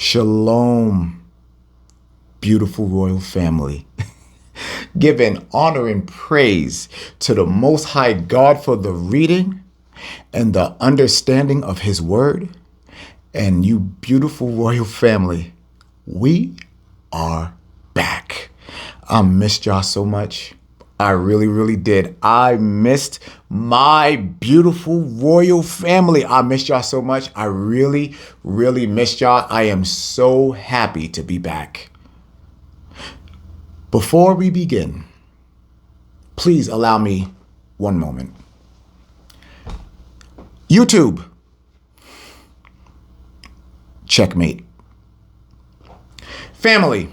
Shalom, beautiful royal family. Giving honor and praise to the Most High God for the reading and the understanding of His word. And you beautiful royal family, we are back. I missed y'all so much. I really, really did. I missed my beautiful royal family. I missed y'all so much. I really, really missed y'all. I am so happy to be back. Before we begin, please allow me one moment. YouTube, checkmate. Family,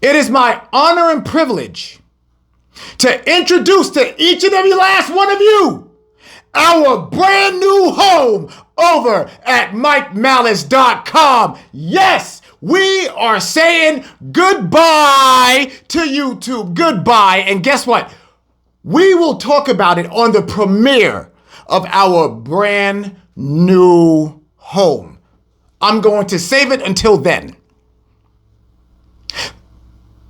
it is my honor and privilege to introduce to each and every last one of you our brand new home over at MikeMaliss.com. Yes, we are saying goodbye to YouTube. Goodbye. And guess what? We will talk about it on the premiere of our brand new home. I'm going to save it until then.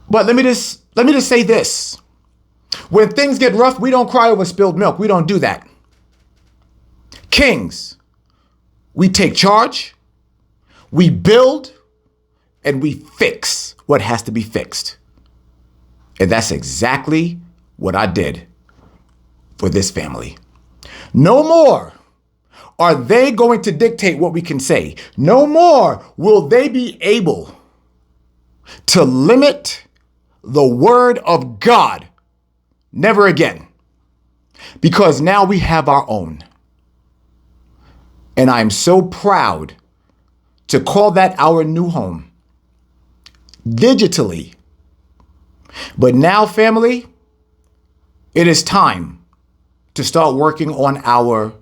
But let me just say this. When things get rough, we don't cry over spilled milk. We don't do that. Kings, we take charge, we build, and we fix what has to be fixed. And that's exactly what I did for this family. No more are they going to dictate what we can say. No more will they be able to limit the word of God. Never again. Because now we have our own. And I'm so proud to call that our new home. Digitally. But now, family, it is time to start working on our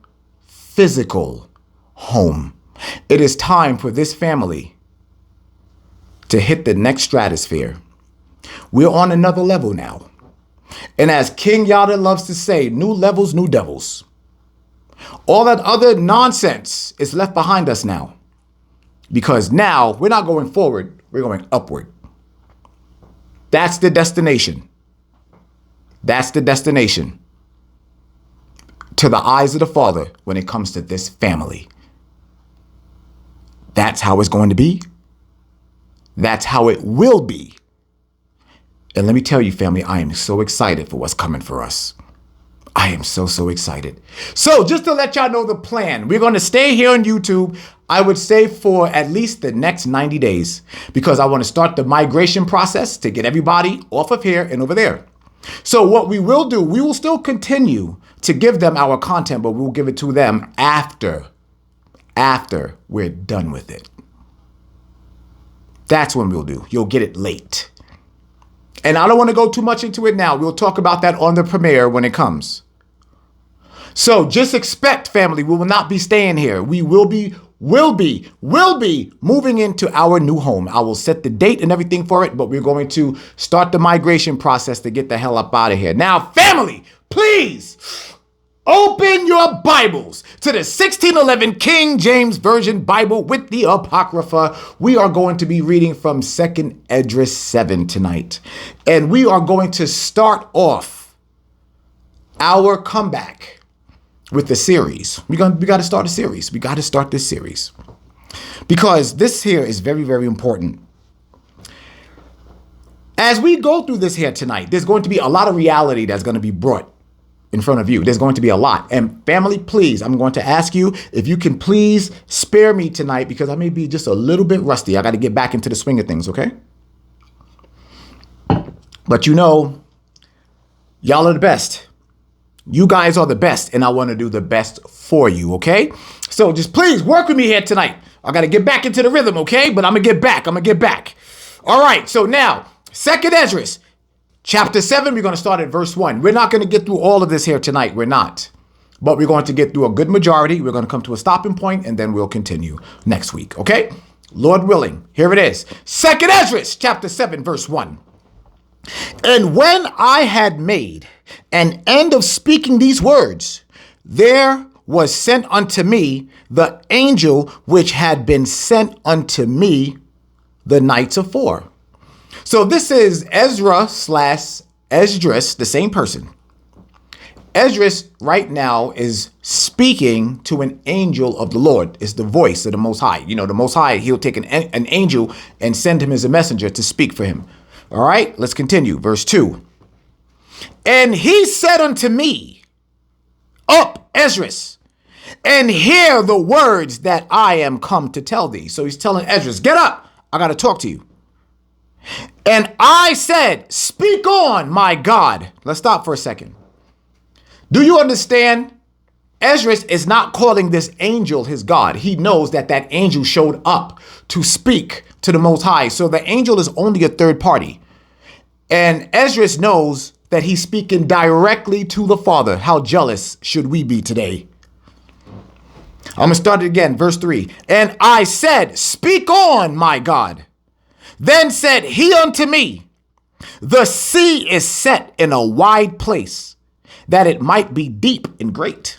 physical home. It is time for this family to hit the next stratosphere. We're on another level now. And as King Yada loves to say, new levels, new devils. All that other nonsense is left behind us now. Because now we're not going forward, we're going upward. That's the destination. That's the destination. To the eyes of the Father when it comes to this family. That's how it's going to be. That's how it will be. And let me tell you, family, I am so excited for what's coming for us. I am so excited. So just to let y'all know the plan, we're going to stay here on YouTube, I would say for at least the next 90 days, because I want to start the migration process to get everybody off of here and over there. So what we will do, we will still continue to give them our content, but we'll give it to them after we're done with it. That's when we'll do. You'll get it late. And I don't want to go too much into it now. We'll talk about that on the premiere when it comes. So just expect, family, we will not be staying here. We will be moving into our new home. I will set the date and everything for it, but we're going to start the migration process to get the hell up out of here. Now, family, please open your Bibles to the 1611 King James Version Bible with the Apocrypha. We are going to be reading from 2nd Esdras 7 tonight. And we are going to start off our comeback with the series. We got to start a series. We got to start this series. Because this here is very, very important. As we go through this here tonight, there's going to be a lot of reality that's going to be brought in front of you. There's going to be a lot. And family, please, I'm going to ask you if you can please spare me tonight because I may be just a little bit rusty. I got to get back into the swing of things, okay? But you know, y'all are the best. You guys are the best, and I want to do the best for you, okay? So just please work with me here tonight. I got to get back into the rhythm, okay? But I'm going to get back. All right, so now, 2nd Esdras. Chapter 7, we're going to start at verse 1. We're not going to get through all of this here tonight. We're not. But we're going to get through a good majority. We're going to come to a stopping point, and then we'll continue next week. Okay? Lord willing. Here it is. 2nd Esdras, chapter 7, verse 1. And when I had made an end of speaking these words, there was sent unto me, the angel which had been sent unto me the nights afore. So this is Ezra slash Esdras, the same person. Esdras right now is speaking to an angel of the Lord. It's the voice of the Most High. You know, the Most High, he'll take an angel and send him as a messenger to speak for him. All right, let's continue. Verse 2. And he said unto me, Up, Esdras, and hear the words that I am come to tell thee. So he's telling Esdras, get up, I got to talk to you. And I said, speak on, my God. Let's stop for a second. Do you understand? Esdras is not calling this angel his God. He knows that that angel showed up to speak to the Most High. So the angel is only a third party. And Esdras knows that he's speaking directly to the Father. How jealous should we be today? I'm going to start it again. Verse 3. And I said, speak on, my God. Then said he unto me, the sea is set in a wide place, that it might be deep and great.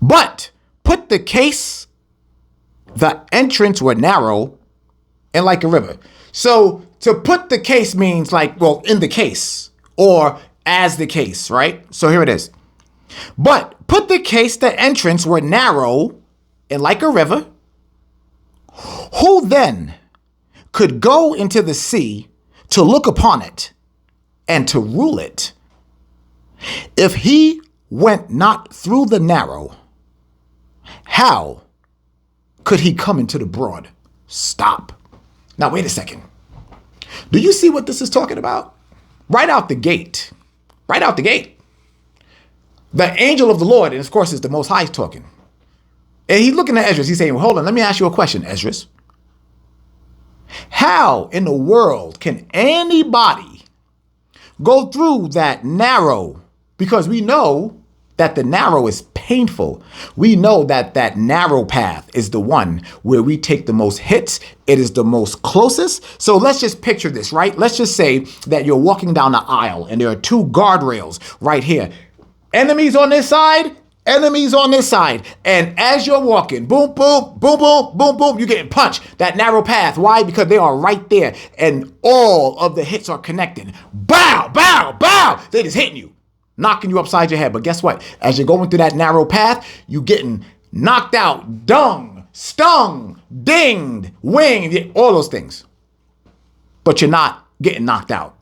But put the case, the entrance were narrow and like a river. So to put the case means like, well, in the case or as the case, right? So here it is. But put the case, the entrance were narrow and like a river. Who then could go into the sea to look upon it and to rule it? If he went not through the narrow, how could he come into the broad? Stop. Now, wait a second. Do you see what this is talking about? Right out the gate. Right out the gate. The angel of the Lord, and of course, it's the Most High talking. And he's looking at Esdras. He's saying, well, hold on, let me ask you a question, Esdras. How in the world can anybody go through that narrow? Because we know that the narrow is painful. We know that that narrow path is the one where we take the most hits. It is the most closest. So let's just picture this, right? Let's just say that you're walking down the aisle and there are two guardrails right here. Enemies on this side, enemies on this side. And as you're walking, boom, boom, boom, boom, boom, boom, you're getting punched. That narrow path. Why? Because they are right there and all of the hits are connected. Bow, bow, bow. They just hitting you, knocking you upside your head. But guess what? As you're going through that narrow path, you getting knocked out, dung, stung, dinged, winged, all those things. But you're not getting knocked out.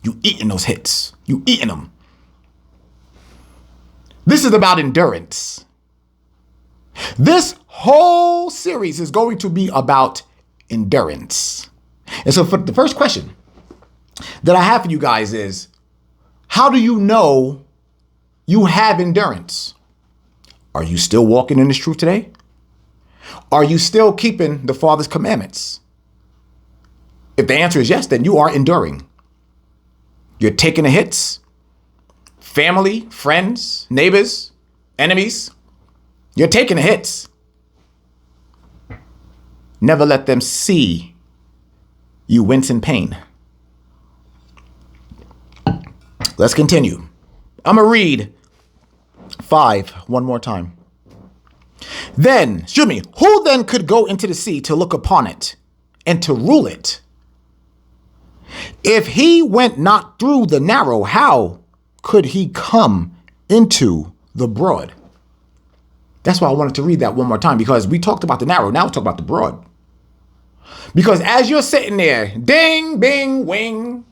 You eating those hits. You eating them. This is about endurance. This whole series is going to be about endurance. And so for the first question that I have for you guys is, how do you know you have endurance? Are you still walking in this truth today? Are you still keeping the Father's commandments? If the answer is yes, then you are enduring. You're taking the hits. Family, friends, neighbors, enemies. You're taking the hits. Never let them see you wince in pain. Let's continue. I'm going to read 5 one more time. Who then could go into the sea to look upon it and to rule it? If he went not through the narrow, how could he come into the broad? That's why I wanted to read that one more time, because we talked about the narrow. Now we talk about the broad. Because as you're sitting there, ding, bing, wing,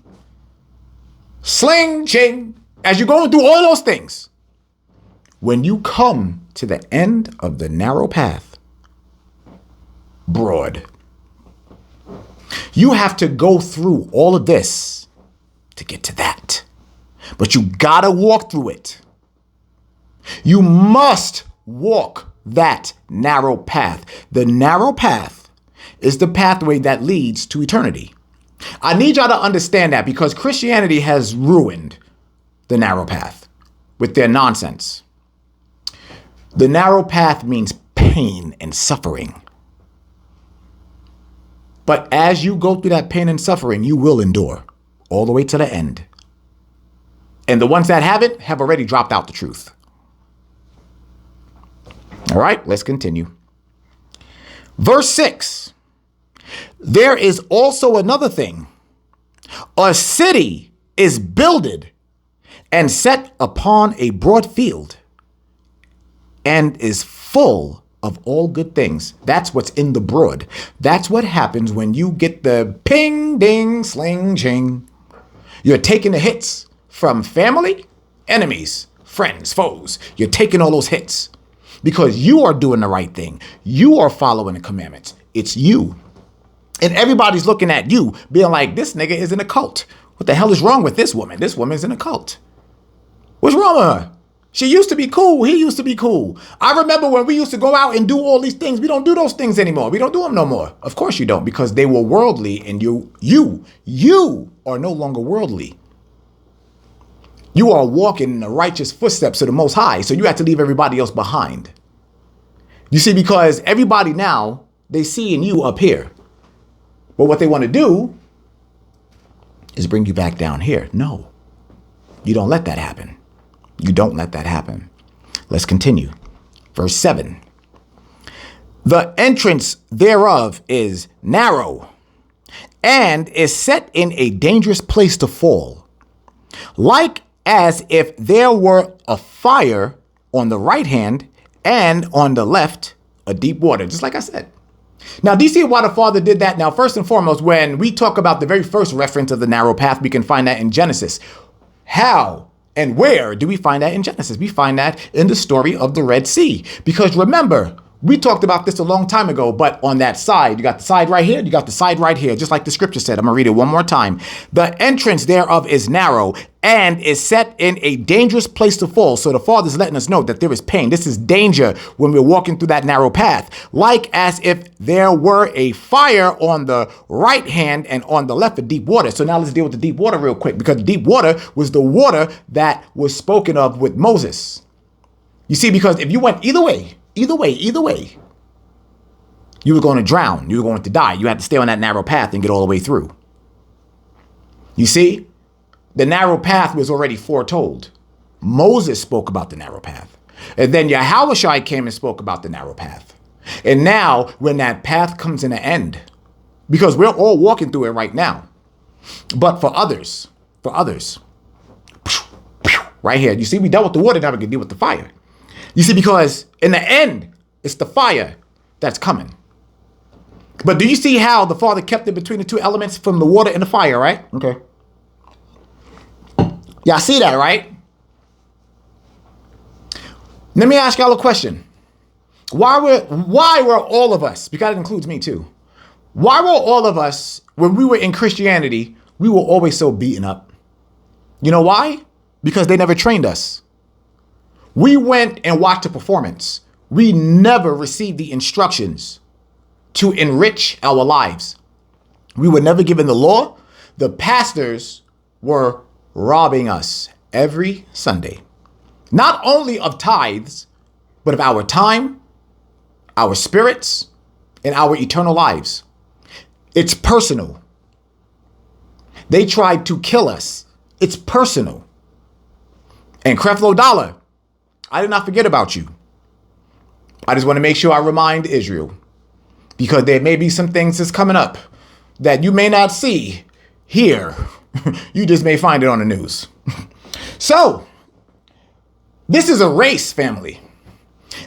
sling, ching, as you're going through all those things, when you come to the end of the narrow path, broad, you have to go through all of this to get to that. But you gotta walk through it. You must walk that narrow path. The narrow path is the pathway that leads to eternity. I need y'all to understand that, because Christianity has ruined the narrow path with their nonsense. The narrow path means pain and suffering. But as you go through that pain and suffering, you will endure all the way to the end. And the ones that haven't have already dropped out the truth. All right, let's continue. Verse 6. There is also another thing. A city is builded and set upon a broad field and is full of all good things. That's what's in the broad. That's what happens when you get the ping, ding, sling, ching. You're taking the hits from family, enemies, friends, foes. You're taking all those hits because you are doing the right thing. You are following the commandments. It's you. And everybody's looking at you being like, this nigga is in a cult. What the hell is wrong with this woman? This woman's in a cult. What's wrong with her? She used to be cool. He used to be cool. I remember when we used to go out and do all these things. We don't do those things anymore. We don't do them no more. Of course you don't, because they were worldly and you are no longer worldly. You are walking in the righteous footsteps of the Most High. So you have to leave everybody else behind. You see, because everybody now, they see in you up here. But what they want to do is bring you back down here. No, you don't let that happen. You don't let that happen. Let's continue. Verse 7. The entrance thereof is narrow and is set in a dangerous place to fall, like as if there were a fire on the right hand and on the left, a deep water, just like I said. Now, do you see why the Father did that? Now, first and foremost, when we talk about the very first reference of the narrow path, we can find that in Genesis. How and where do we find that in Genesis? We find that in the story of the Red Sea. Because remember, we talked about this a long time ago, but on that side, you got the side right here, you got the side right here, just like the scripture said. I'm going to read it one more time. The entrance thereof is narrow and is set in a dangerous place to fall. So the Father's letting us know that there is pain. This is danger when we're walking through that narrow path, like as if there were a fire on the right hand and on the left, a deep water. So now let's deal with the deep water real quick, because deep water was the water that was spoken of with Moses. You see, because if you went either way, you were going to drown. You were going to die. You had to stay on that narrow path and get all the way through. You see, the narrow path was already foretold. Moses spoke about the narrow path. And then Yahushua came and spoke about the narrow path. And now when that path comes to an end, because we're all walking through it right now, but for others, right here, you see, we dealt with the water, now we can deal with the fire. You see, because in the end, it's the fire that's coming. But do you see how the Father kept it between the two elements from the water and the fire, right? Okay. Y'all see that, right? Let me ask y'all a question. Why were all of us, because it includes me too, why were all of us, when we were in Christianity, we were always so beaten up? You know why? Because they never trained us. We went and watched a performance. We never received the instructions to enrich our lives. We were never given the law. The pastors were robbing us every Sunday, not only of tithes, but of our time, our spirits, and our eternal lives. It's personal. They tried to kill us. It's personal. And Creflo Dollar, I did not forget about you. I just want to make sure I remind Israel, because there may be some things that's coming up that you may not see here. You just may find it on the news. So, this is a race, family.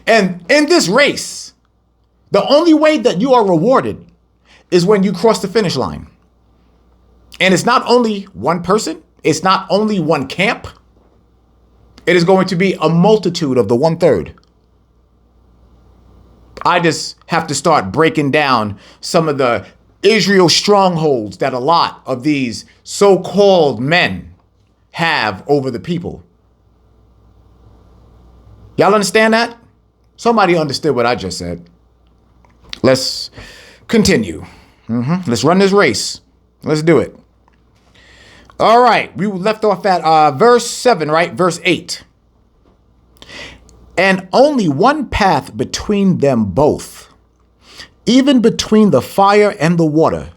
And in this race, the only way that you are rewarded is when you cross the finish line. And it's not only one person. It's not only one camp. It is going to be a multitude of the 1/3. I just have to start breaking down some of the Israel strongholds that a lot of these so-called men have over the people. Y'all understand that? Somebody understood what I just said. Let's continue. Let's run this race. Let's do it. All right. We left off at verse 7, right? Verse 8. And only one path between them both, even between the fire and the water,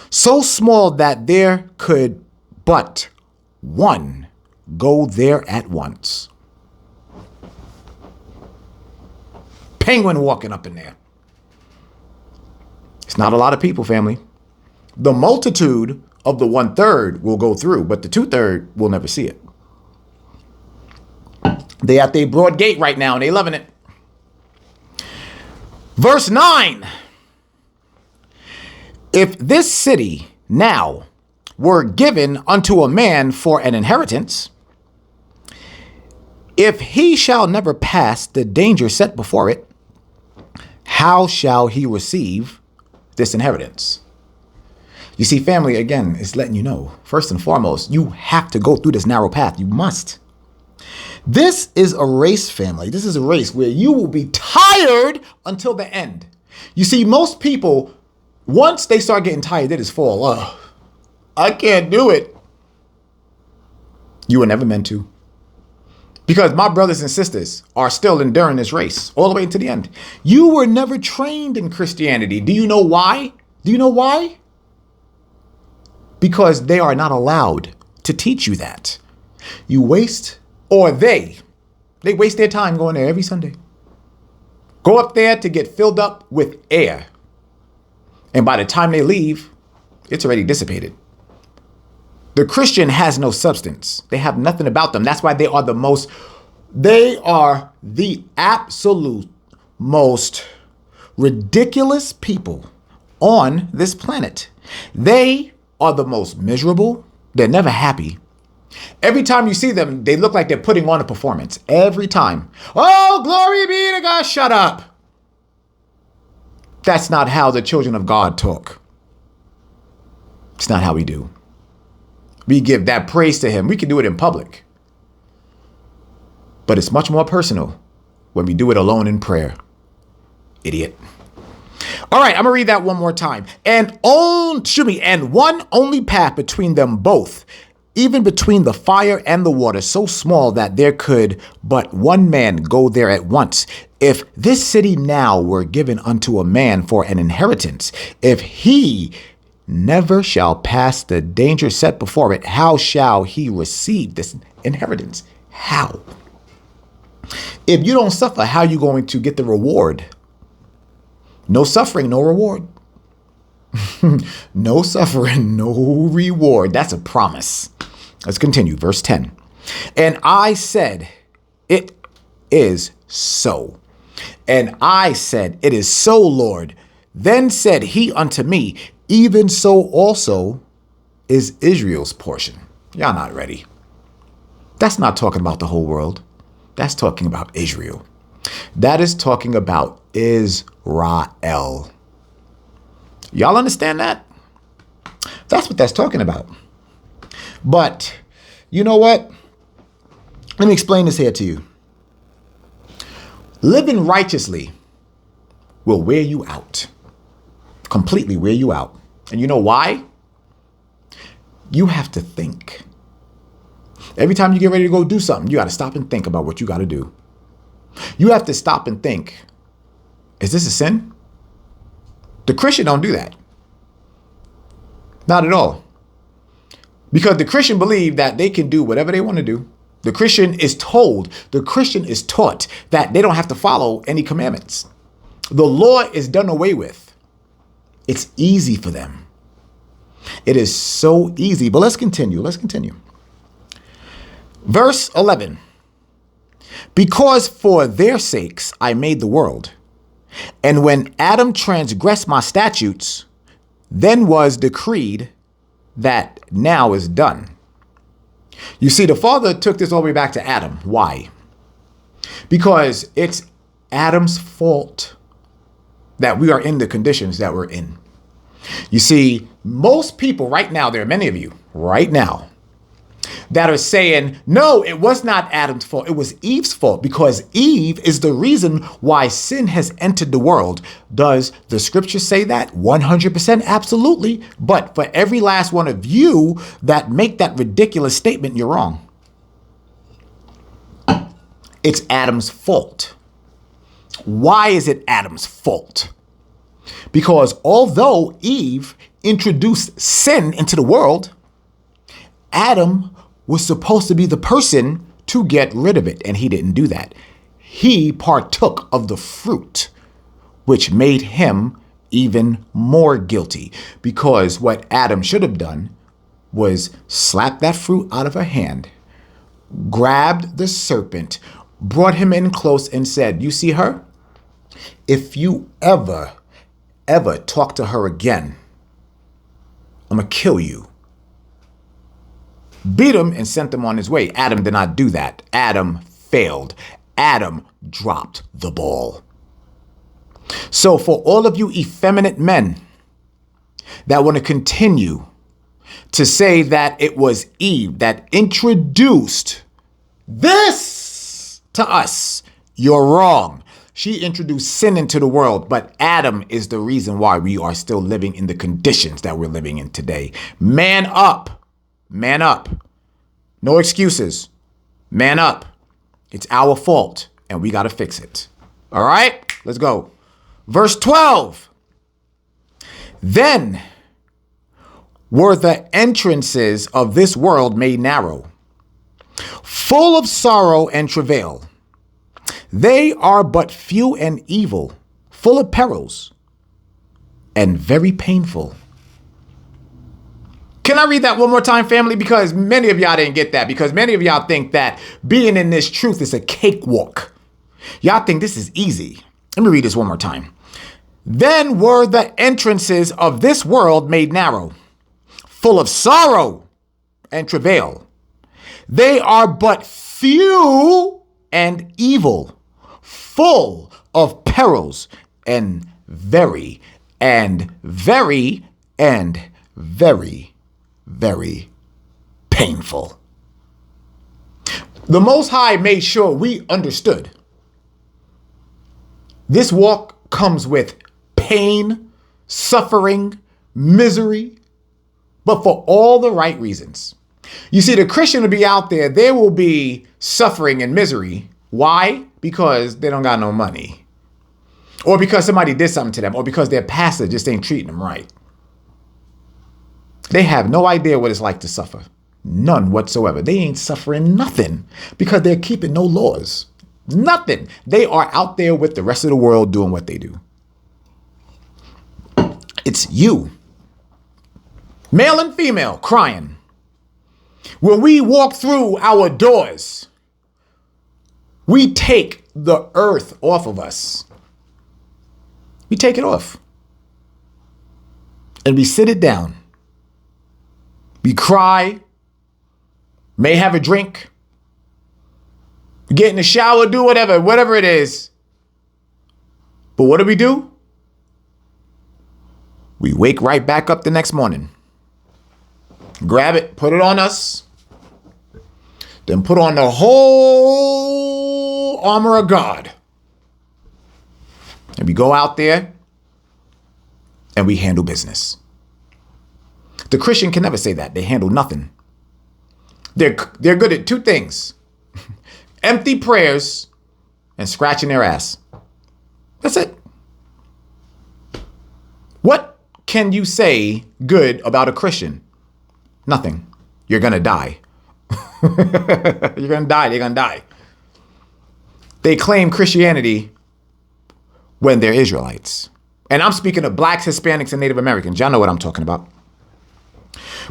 so small that there could but one go there at once. penguin walking up in there. It's not a lot of people, family. The multitude of the 1/3 will go through, but the 2/3 will never see it. They at their broad gate right now and they loving it. Verse 9. If this city now were given unto a man for an inheritance, if he shall never pass the danger set before it, how shall he receive this inheritance? You see, family, again, is letting you know, first and foremost, you have to go through this narrow path. You must. This is a race, family. This is a race where you will be tired until the end. You see, most people, once they start getting tired, they just fall. Oh, I can't do it. You were never meant to. Because my brothers and sisters are still enduring this race all the way to the end. You were never trained in Christianity. Do you know why? Do you know why? Because they are not allowed to teach you that. You waste, or they waste their time going there every Sunday. Go up there to get filled up with air. And by the time they leave, it's already dissipated. The Christian has no substance. They have nothing about them. That's why they are the absolute most ridiculous people on this planet. They are the most miserable. They're never happy. Every time you see them, they look like they're putting on a performance. Every time. Oh, glory be to God. Shut up. That's not how the children of God talk. It's not how we do. We give that praise to him. We can do it in public. But it's much more personal when we do it alone in prayer. Idiot. All right, I'm going to read that one more time. And one only path between them both, even between the fire and the water, so small that there could but one man go there at once. If this city now were given unto a man for an inheritance, if he never shall pass the danger set before it, how shall he receive this inheritance? How? If you don't suffer, how are you going to get the reward? No suffering, no reward. No suffering, no reward. That's a promise. Let's continue. Verse 10. And I said, it is so. And I said, it is so, Lord. Then said he unto me, even so also is Israel's portion. Y'all not ready. That's not talking about the whole world. That's talking about Israel. That is talking about Israel. Y'all understand that? That's what that's talking about. But you know what? Let me explain this here to you. Living righteously will wear you out. Completely wear you out. And you know why? You have to think. Every time you get ready to go do something, you got to stop and think about what you got to do. You have to stop and think, is this a sin? The Christian don't do that. Not at all. Because the Christian believe that they can do whatever they want to do. The Christian is taught that they don't have to follow any commandments. The law is done away with. It's easy for them. It is so easy. But let's continue. Verse 11. Because for their sakes I made the world, and when Adam transgressed my statutes, then was decreed that now is done. You see, the Father took this all the way back to Adam. Why? Because it's Adam's fault that we are in the conditions that we're in. You see, most people right now, there are many of you right now that are saying, no, it was not Adam's fault. It was Eve's fault, because Eve is the reason why sin has entered the world. Does the scripture say that? 100%? Absolutely. But for every last one of you that make that ridiculous statement, you're wrong. It's Adam's fault. Why is it Adam's fault? Because although Eve introduced sin into the world, Adam was supposed to be the person to get rid of it, and he didn't do that. he partook of the fruit, which made him even more guilty, because what Adam should have done was slap that fruit out of her hand, grabbed the serpent, brought him in close and said, you see her? If you ever talk to her again, I'm going to kill you. Beat him and sent him on his way. Adam did not do that. Adam failed. Adam dropped the ball. So for all of you effeminate men that want to continue to say that it was Eve that introduced this to us, you're wrong. She introduced sin into the world, but Adam is the reason why we are still living in the conditions that we're living in today. Man up. Man up. No excuses. Man up. It's our fault, and we got to fix it. All right? Let's go. Verse 12. Then were the entrances of this world made narrow, full of sorrow and travail. They are but few and evil, full of perils, and very painful. Can I read that one more time, family? Because many of y'all didn't get that. Because many of y'all think that being in this truth is a cakewalk. Y'all think this is easy. Let me read this one more time. Then were the entrances of this world made narrow, full of sorrow and travail. They are but few and evil, full of perils, and very, very painful. The Most High made sure we understood this walk comes with pain, suffering, misery, but for all the right reasons. You see, the Christian will be out there, they will be suffering and misery. Why? Because they don't got no money. Or because somebody did something to them. Or because their pastor just ain't treating them right. They have no idea what it's like to suffer. None whatsoever. They ain't suffering nothing because they're keeping no laws. Nothing. They are out there with the rest of the world doing what they do. It's you, male and female, crying. When we walk through our doors, we take the earth off of us. We take it off. And we sit it down. We cry, may have a drink, get in the shower, do whatever it is. But what do? We wake right back up the next morning. Grab it, put it on us, then put on the whole armor of God. And we go out there and we handle business. The Christian can never say that. They handle nothing. They're good at two things. Empty prayers and scratching their ass. That's it. What can you say good about a Christian? Nothing. You're going to die. You're going to die. They're going to die. They claim Christianity when they're Israelites. And I'm speaking of blacks, Hispanics, and Native Americans. Y'all know what I'm talking about.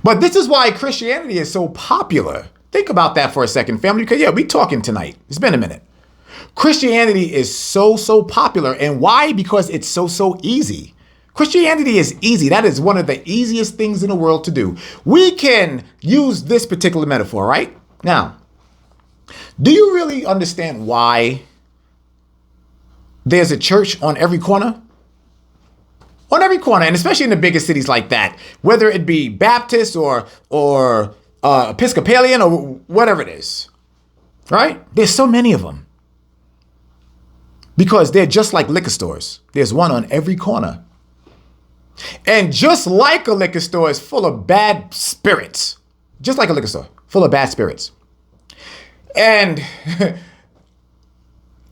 But this is why Christianity is so popular. Think about that for a second, family. Because, we talking tonight. It's been a minute. Christianity is so popular. And why? Because it's so easy. Christianity is easy. That is one of the easiest things in the world to do. We can use this particular metaphor, right? Now, do you really understand why there's a church on every corner? On every corner, and especially in the biggest cities like that, whether it be Baptist or Episcopalian or whatever it is, right? There's so many of them because they're just like liquor stores. There's one on every corner. And just like a liquor store is full of bad spirits, just like a liquor store, full of bad spirits. And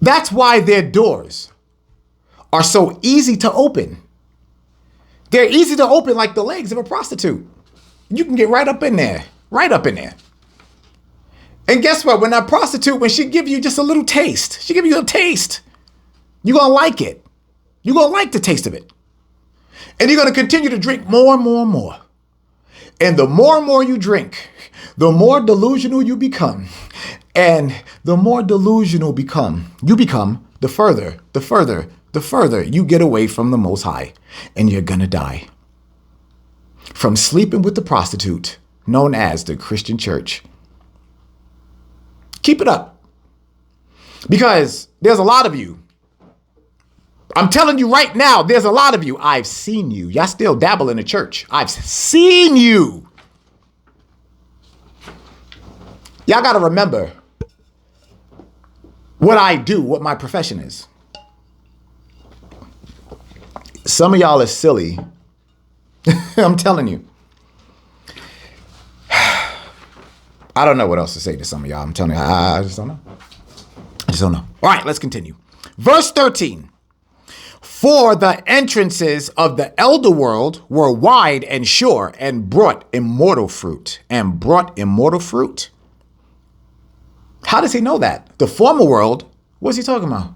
that's why their doors are so easy to open. They're easy to open like the legs of a prostitute. You can get right up in there, And guess what? When that prostitute, when she give you just a little taste, she give you a taste, you're going to like it. You're going to like the taste of it. And you're going to continue to drink more and more and more. And the more you drink, the more delusional you become. And the more delusional you become, the further you get away from the Most High. And you're going to die from sleeping with the prostitute known as the Christian church. Keep it up. Because there's a lot of you. I'm telling you right now, there's a lot of you. I've seen you. Y'all still dabble in the church. I've seen you. Y'all got to remember what I do, what my profession is. Some of y'all are silly. I'm telling you. I don't know what else to say to some of y'all. I'm telling you, I just don't know. I just don't know. All right, let's continue. Verse 13. For the entrances of the elder world were wide and sure and brought immortal fruit. And brought immortal fruit? How does he know that? The former world, what's he talking about?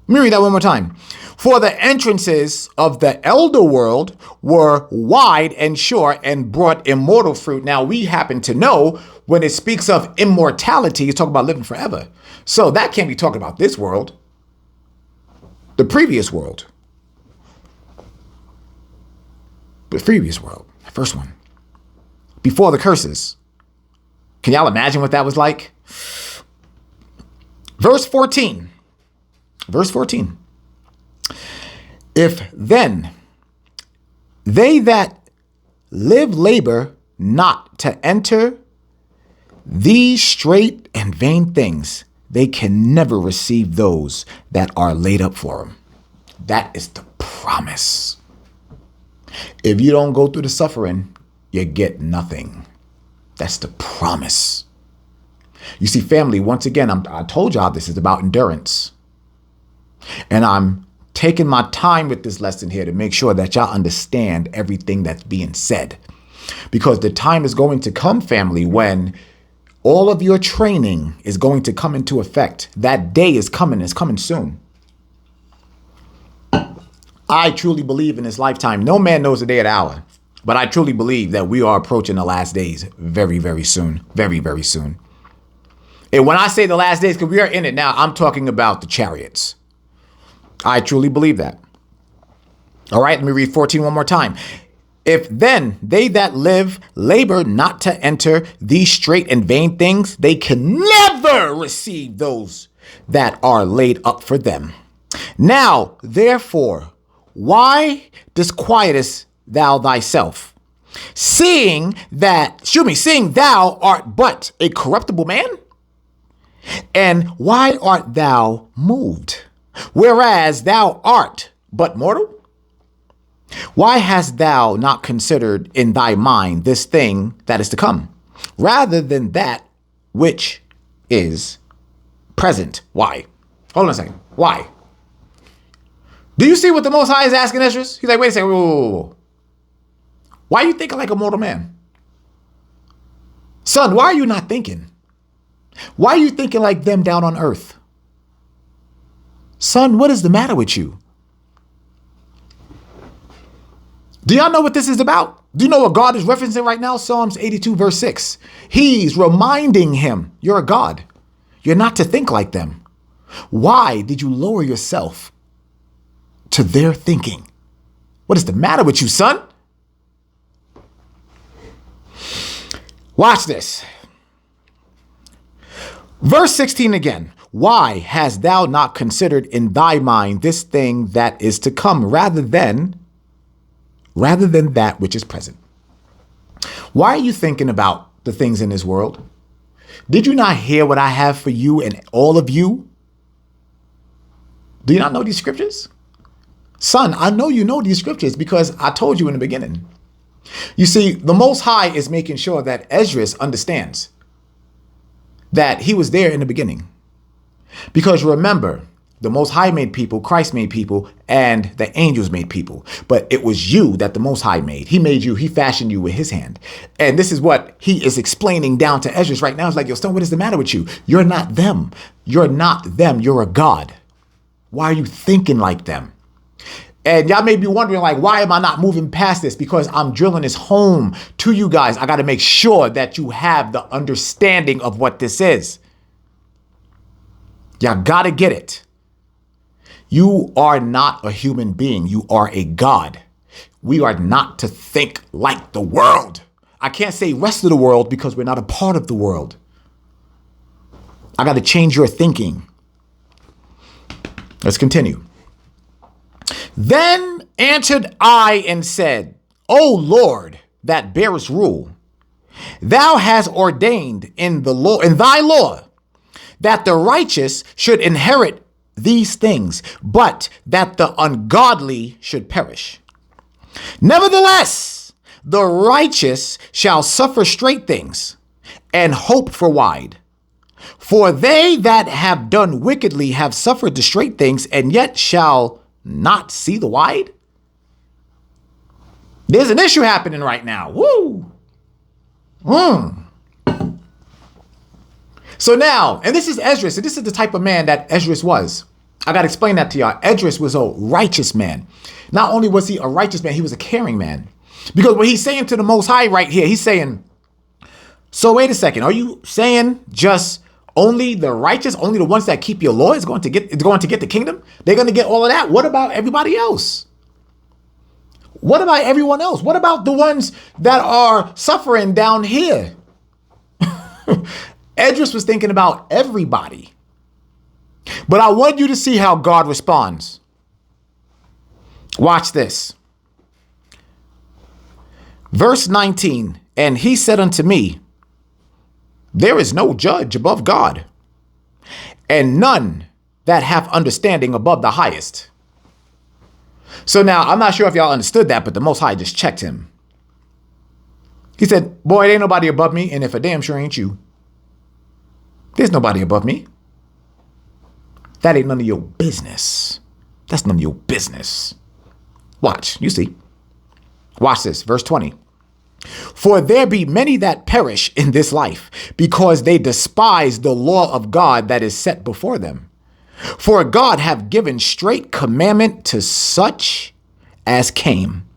Let me read that one more time. For the entrances of the elder world were wide and sure and brought immortal fruit. Now, we happen to know when it speaks of immortality, it's talking about living forever. So that can't be talking about this world. The previous world. The previous world. The first one. Before the curses. Can y'all imagine what that was like? Verse 14. Verse 14. If then they that live labor not to enter these straight and vain things, they can never receive those that are laid up for them. That is the promise. If you don't go through the suffering, you get nothing. That's the promise. You see, family, once again, I told y'all this is about endurance. And I'm taking my time with this lesson here to make sure that y'all understand everything that's being said. Because the time is going to come, family, when all of your training is going to come into effect. That day is coming. It's coming soon. I truly believe in this lifetime. No man knows the day or the hour. But I truly believe that we are approaching the last days very, very soon. Very, very soon. And when I say the last days, because we are in it now, I'm talking about the chariots. I truly believe that. All right, let me read 14 one more time. If then they that live labor not to enter these straight and vain things, they can never receive those that are laid up for them. Now, therefore, why disquietest thou thyself, seeing thou art but a corruptible man? And why art thou moved, whereas thou art but mortal? Why hast thou not considered in thy mind this thing that is to come, rather than that which is present? Why? Hold on a second. Why? Do you see what the Most High is asking Ezra? He's like, wait a second. Whoa. Why are you thinking like a mortal man? Son, why are you not thinking? Why are you thinking like them down on earth? Son, what is the matter with you? Do y'all know what this is about? Do you know what God is referencing right now? Psalms 82 verse 6. He's reminding him, you're a God. You're not to think like them. Why did you lower yourself to their thinking? What is the matter with you, son? Watch this. Verse 16 again. Why hast thou not considered in thy mind this thing that is to come, rather than that which is present? Why are you thinking about the things in this world? Did you not hear what I have for you and all of you? Do you not know these scriptures? Son, I know you know these scriptures because I told you in the beginning. You see, the Most High is making sure that Ezra understands that he was there in the beginning. Because remember, The Most High made people, Christ made people, and the angels made people. But it was you that the Most High made. He made you. He fashioned you with his hand. And this is what he is explaining down to Ezra right now. It's like, yo, Stone, what is the matter with you? You're not them. You're not them. You're a God. Why are you thinking like them? And y'all may be wondering, like, why am I not moving past this? Because I'm drilling this home to you guys. I got to make sure that you have the understanding of what this is. Y'all got to get it. You are not a human being. You are a God. We are not to think like the world. I can't say rest of the world because we're not a part of the world. I got to change your thinking. Let's continue. Then answered I and said, O Lord, that bearest rule, thou hast ordained in thy law that the righteous should inherit these things, but that the ungodly should perish. Nevertheless, the righteous shall suffer straight things and hope for wide. For they that have done wickedly have suffered the straight things and yet shall not see the wide. There's an issue happening right now. Woo! So now, and this is Esdras, and this is the type of man that Esdras was. I got to explain that to y'all. Esdras was a righteous man. Not only was he a righteous man, he was a caring man. Because what he's saying to the Most High right here, he's saying, so wait a second, are you saying just only the righteous, only the ones that keep your law is going to get the kingdom? They're going to get all of that. What about everybody else? What about everyone else? What about the ones that are suffering down here? Esdras was thinking about everybody. But I want you to see how God responds. Watch this. Verse 19, and he said unto me, there is no judge above God, and none that have understanding above the highest. So now, I'm not sure if y'all understood that, but the Most High just checked him. He said, boy, it ain't nobody above me, and if a damn sure ain't you. There's nobody above me. That ain't none of your business. That's none of your business. Watch, you see. Watch this, verse 20. For there be many that perish in this life, because they despise the law of God that is set before them. For God have given straight commandment to such as came,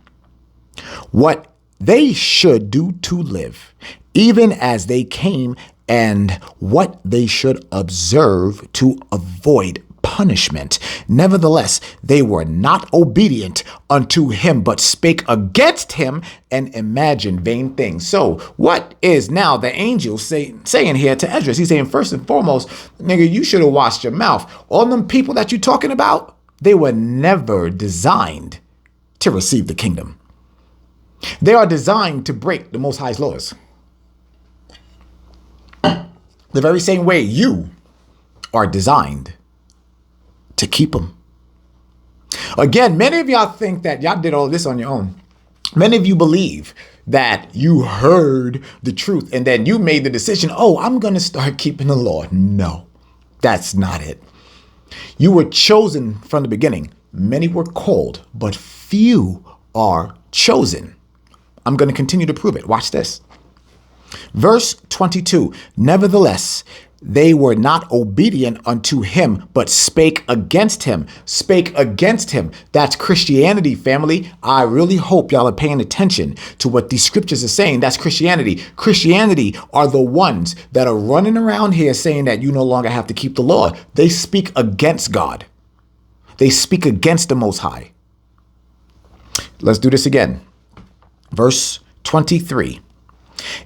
what they should do to live, even as they came, and what they should observe to avoid punishment. Nevertheless, they were not obedient unto him, but spake against him and imagined vain things. So what is now the angel saying here to Esdras? He's saying, first and foremost, nigga, you should have watched your mouth. All them people that you're talking about, they were never designed to receive the kingdom. They are designed to break the Most High's laws. The very same way you are designed to keep them. Again, many of y'all think that y'all did all this on your own. Many of you believe that you heard the truth and then you made the decision, oh, I'm going to start keeping the law. No, that's not it. You were chosen from the beginning. Many were called, but few are chosen. I'm going to continue to prove it. Watch this. Verse 22, nevertheless, they were not obedient unto him, but spake against him. Spake against him. That's Christianity, family. I really hope y'all are paying attention to what these scriptures are saying. That's Christianity. Christianity are the ones that are running around here saying that you no longer have to keep the law. They speak against God. They speak against the Most High. Let's do this again. Verse 23.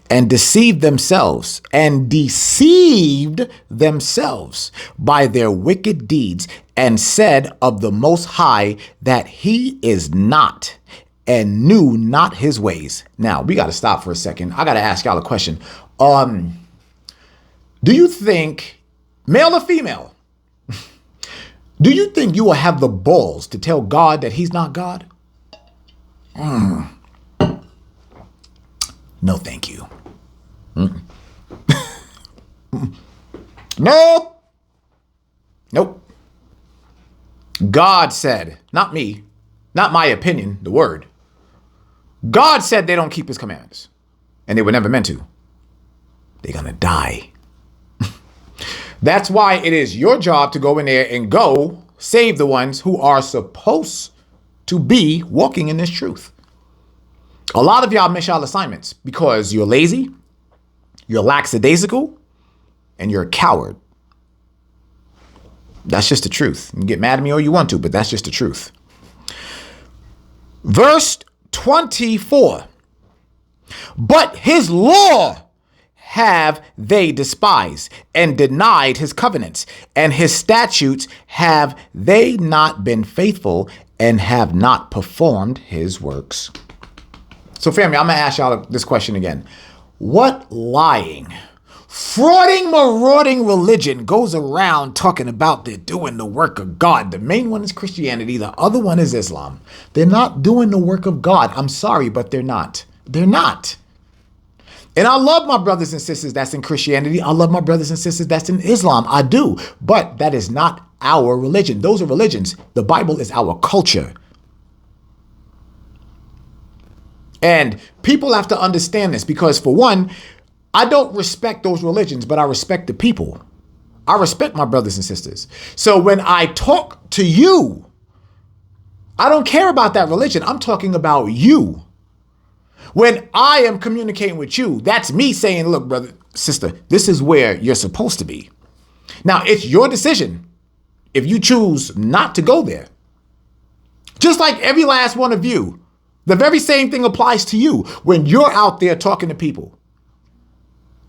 And deceived themselves by their wicked deeds, and said of the Most High that he is not, and knew not his ways. Now, we got to stop for a second. I got to ask y'all a question. Do you think, male or female, do you think you will have the balls to tell God that he's not God? No, thank you. Nope. God said, not me, not my opinion, the word. God said they don't keep his commandments, and they were never meant to. They're going to die. That's why it is your job to go in there and go save the ones who are supposed to be walking in this truth. A lot of y'all miss y'all assignments because you're lazy, you're lackadaisical, and you're a coward. That's just the truth. You can get mad at me all you want to, but that's just the truth. Verse 24. But his law have they despised and denied his covenants, and his statutes have they not been faithful and have not performed his works. So family, I'm going to ask y'all this question again. What lying, frauding, marauding religion goes around talking about they're doing the work of God? The main one is Christianity. The other one is Islam. They're not doing the work of God. I'm sorry, but they're not. They're not. And I love my brothers and sisters that's in Christianity. I love my brothers and sisters that's in Islam. I do. But that is not our religion. Those are religions. The Bible is our culture. And people have to understand this because, for one, I don't respect those religions, but I respect the people. I respect my brothers and sisters. So when I talk to you, I don't care about that religion. I'm talking about you. When I am communicating with you, that's me saying, look, brother, sister, this is where you're supposed to be. Now, it's your decision if you choose not to go there. Just like every last one of you, the very same thing applies to you when you're out there talking to people.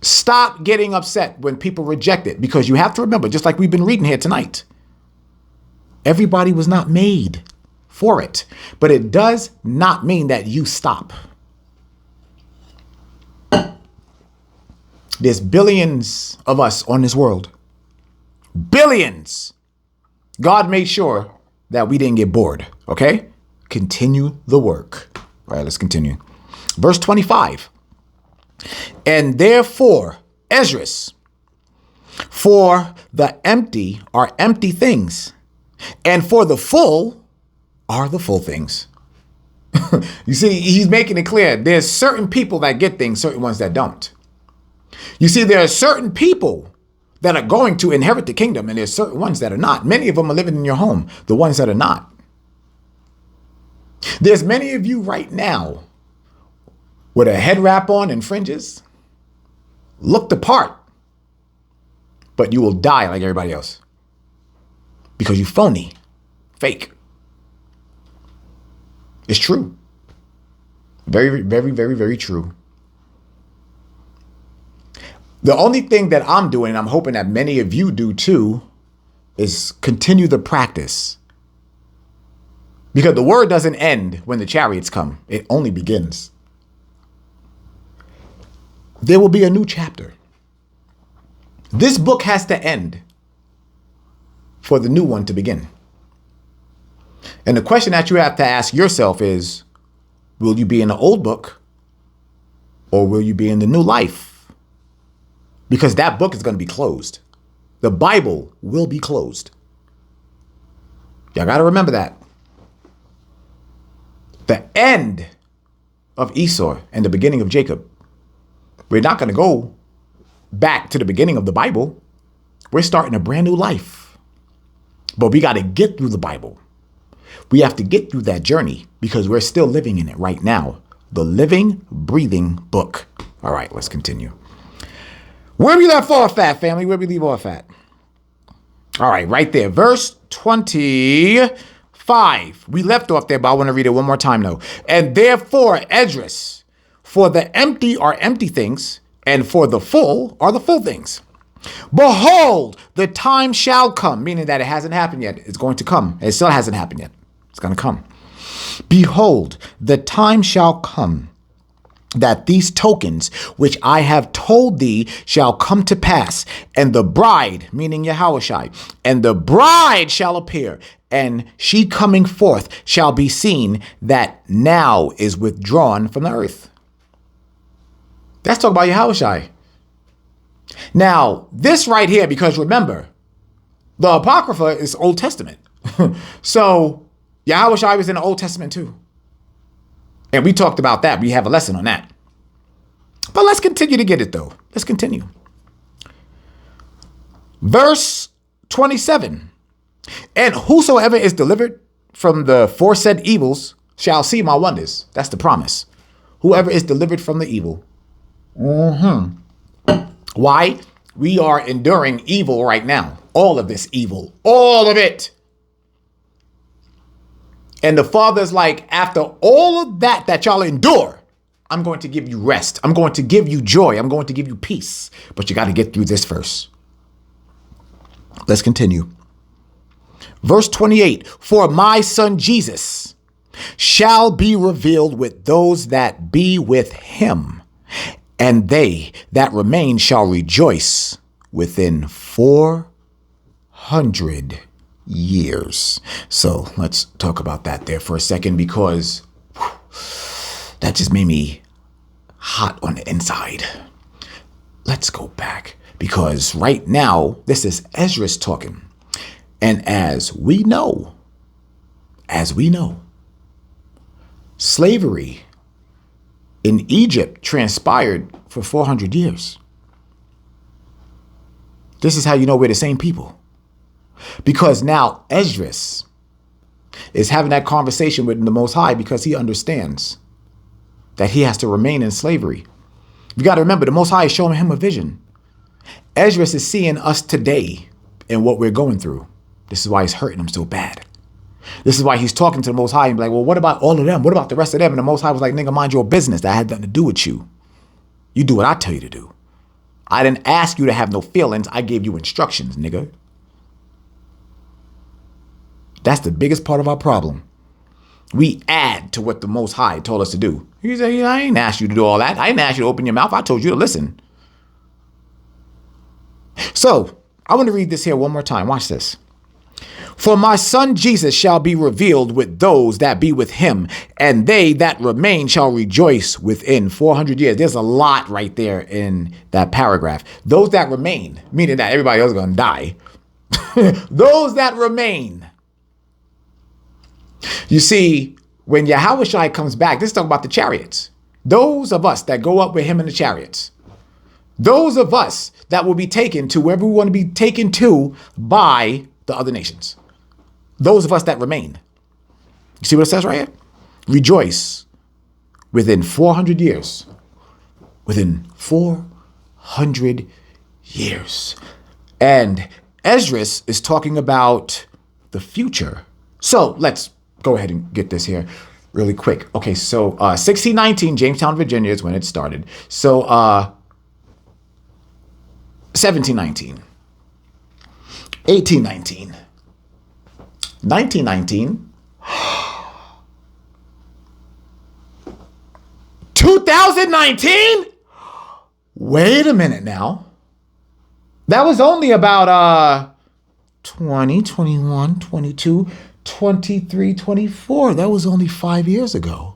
Stop getting upset when people reject it, because you have to remember, just like we've been reading here tonight, everybody was not made for it, but it does not mean that you stop. There's billions of us on this world. Billions. God made sure that we didn't get bored. Okay? Continue the work. All right, let's continue. Verse 25. And therefore, Esdras, for the empty are empty things, and for the full are the full things. You see, he's making it clear. There's certain people that get things, certain ones that don't. You see, there are certain people that are going to inherit the kingdom, and there's certain ones that are not. Many of them are living in your home, the ones that are not. There's many of you right now with a head wrap on and fringes, look the part, but you will die like everybody else because you phony, fake. It's true. Very, very, very, very true. The only thing that I'm doing, and I'm hoping that many of you do too, is continue the practice. Because the word doesn't end when the chariots come. It only begins. There will be a new chapter. This book has to end for the new one to begin. And the question that you have to ask yourself is, will you be in the old book or will you be in the new life? Because that book is going to be closed. The Bible will be closed. Y'all got to remember that. The end of Esau and the beginning of Jacob. We're not going to go back to the beginning of the Bible. We're starting a brand new life. But we got to get through the Bible. We have to get through that journey because we're still living in it right now. The living, breathing book. All right, let's continue. Where we left off at, family? Where we leave off at? All right, right there. Verse 25. We left off there, but I want to read it one more time, though. And therefore, Esdras, for the empty are empty things, and for the full are the full things. Behold, the time shall come, meaning that it hasn't happened yet. It's going to come. It still hasn't happened yet. It's going to come. Behold, the time shall come that these tokens which I have told thee shall come to pass, and the bride, meaning Yahushua, and the bride shall appear, and she coming forth shall be seen that now is withdrawn from the earth. That's talking about Yahushua. Now, this right here, because remember, the Apocrypha is Old Testament. So Yahushua was in the Old Testament too. And we talked about that. We have a lesson on that. But let's continue to get it though. Let's continue. Verse 27. And whosoever is delivered from the foresaid evils shall see my wonders. That's the promise. Whoever is delivered from the evil. Why? We are enduring evil right now. All of this evil. All of it. And the Father's like, after all of that y'all endure, I'm going to give you rest. I'm going to give you joy. I'm going to give you peace. But you got to get through this first. Let's continue. Verse 28, for my son Jesus shall be revealed with those that be with him, and they that remain shall rejoice within 400 years. So let's talk about that there for a second, because that just made me hot on the inside. Let's go back, because right now this is Ezra's talking. And as we know, slavery in Egypt transpired for 400 years. This is how you know we're the same people. Because now Ezra is having that conversation with the Most High, because he understands that he has to remain in slavery. You got to remember, the Most High is showing him a vision. Ezra is seeing us today and what we're going through. This is why he's hurting them so bad. This is why he's talking to the Most High and be like, well, what about all of them? What about the rest of them? And the Most High was like, nigga, mind your business. That had nothing to do with you. You do what I tell you to do. I didn't ask you to have no feelings. I gave you instructions, nigga. That's the biggest part of our problem. We add to what the Most High told us to do. He said, I ain't asked you to do all that. I didn't ask you to open your mouth. I told you to listen. So I want to read this here one more time. Watch this. For my son Jesus shall be revealed with those that be with him, and they that remain shall rejoice within 400 years. There's a lot right there in that paragraph. Those that remain, meaning that everybody else is going to die. Those that remain. You see, when Yahushua comes back, this is talking about the chariots. Those of us that go up with him in the chariots. Those of us that will be taken to wherever we want to be taken to by the other nations. Those of us that remain. You see what it says right here? Rejoice within 400 years. Within 400 years. And Ezra is talking about the future. So let's go ahead and get this here really quick. Okay, so 1619, Jamestown, Virginia is when it started. So 1719, 1819, 1919, 2019? Wait a minute now. That was only about 20, 21, 22, 23, 24. That was only 5 years ago.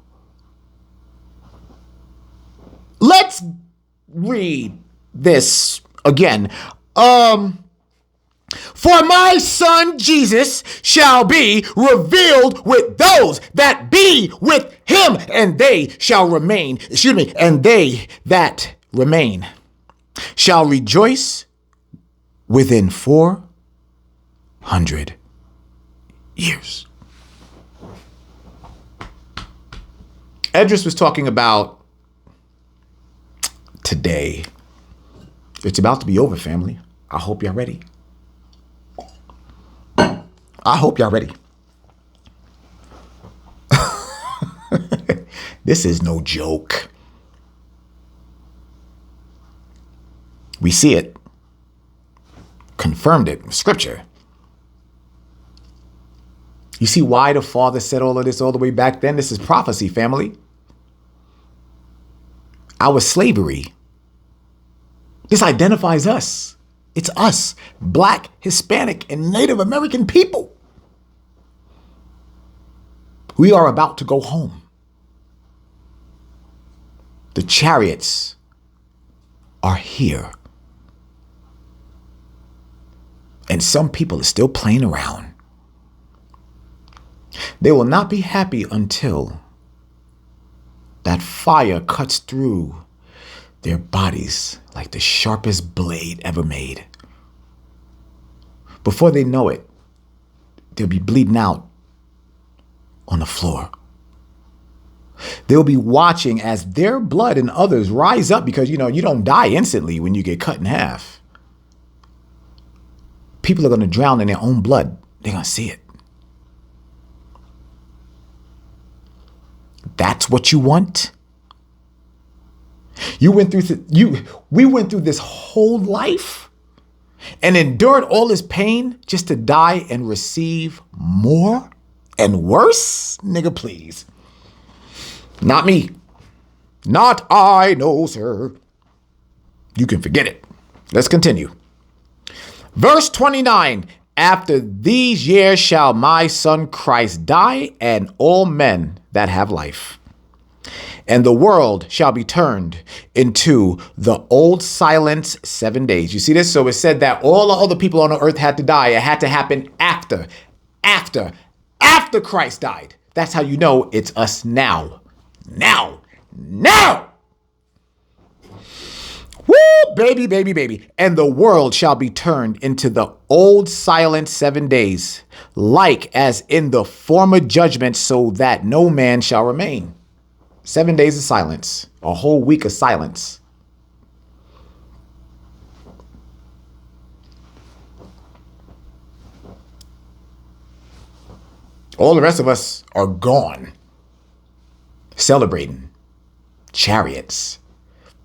Let's read this again. For my son Jesus shall be revealed with those that be with him, and they shall remain, and they that remain shall rejoice within 400 years. Edris was talking about today. It's about to be over, family. I hope y'all ready. I hope y'all ready. This is no joke. We see it. Confirmed it with scripture. You see why the Father said all of this all the way back then? This is prophecy, family. Our slavery. This identifies us. It's us, Black, Hispanic, and Native American people. We are about to go home. The chariots are here. And some people are still playing around. They will not be happy until that fire cuts through their bodies like the sharpest blade ever made. Before they know it, they'll be bleeding out on the floor. They'll be watching as their blood and others rise up because, you don't die instantly when you get cut in half. People are going to drown in their own blood. They're going to see it. That's what you want? We went through this whole life and endured all this pain just to die and receive more and worse? Nigga, please. Not me. Not I, no, sir. You can forget it. Let's continue. Verse 29, after these years shall my son Christ die, and all men that have life. And the world shall be turned into the old silence 7 days. You see this? So it said that all the other people on the earth had to die. It had to happen after Christ died. That's how you know it's us now. Now. Woo, baby. And the world shall be turned into the old silent 7 days, like as in the former judgment, so that no man shall remain. 7 days of silence, a whole week of silence. All the rest of us are gone, celebrating chariots,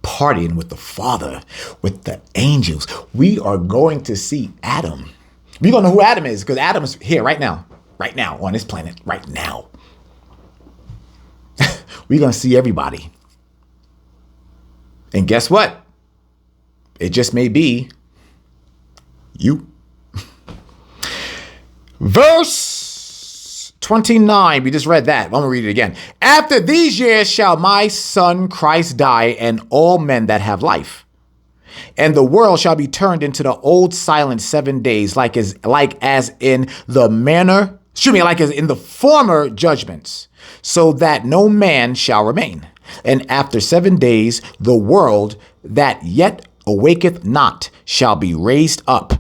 partying with the Father, with the angels. We are going to see Adam. We don't know who Adam is because Adam is here right now on this planet, right now. We're going to see everybody. And guess what? It just may be you. Verse 29, we just read that. I'm going to read it again. After these years shall my son Christ die, and all men that have life. And the world shall be turned into the old silent 7 days, like as in the former judgments, so that no man shall remain. And after 7 days, the world that yet awaketh not shall be raised up,